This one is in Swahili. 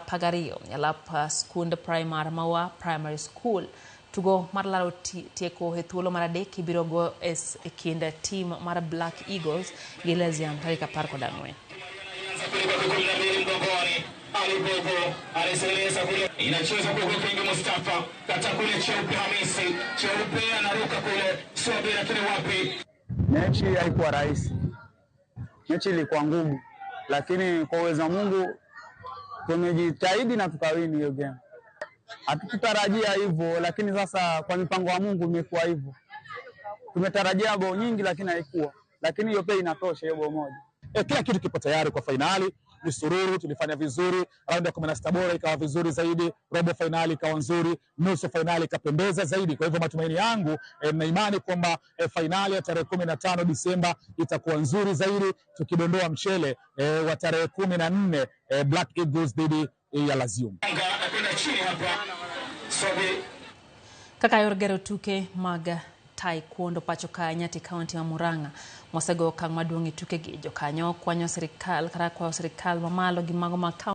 Pagario yalap skunda primary mawa primary school tugo marlaro tieko hetulo marade kibirogo es kinda team mara Black Eagles gileziam tarika parko danwe inacheza kwa Kingi Mustafa kata kule cheupe Hamisi cheupe anaruka kule Sobira kile wapi. Mechi haikuwa rahisi, mechi ilikuwa ngumu, lakini kwa uwezo wa Mungu tumejitahidi na tukawini hiyo game. Hatukutarajia hivyo, lakini sasa kwa mipango ya Mungu imekuwa hivyo. Tumetarajia bao nyingi lakini haikuwa, lakini hiyo pia inatosha, hiyo bao moja. Kila kitu kipo tayari kwa finali. Misururu tulifanya vizuri, raundi ya 16 bora ikawa vizuri zaidi, robo finali ikawa nzuri, nusu finali ikapendeza zaidi. Kwa hivyo matumaini yangu na imani kwamba finali ya tarehe 15 Disemba itakuwa nzuri zaidi, tukidondoa mchele wa tarehe 14 Black Eagles dhidi ya Lazium. Kakayorgero tuke maga taekwondo pacho ka Nyati County ma Murang'a mosego kang maduong' tuke gi jokanyo kwanyo sirikal kara kwa sirikal mamalo gi mago ma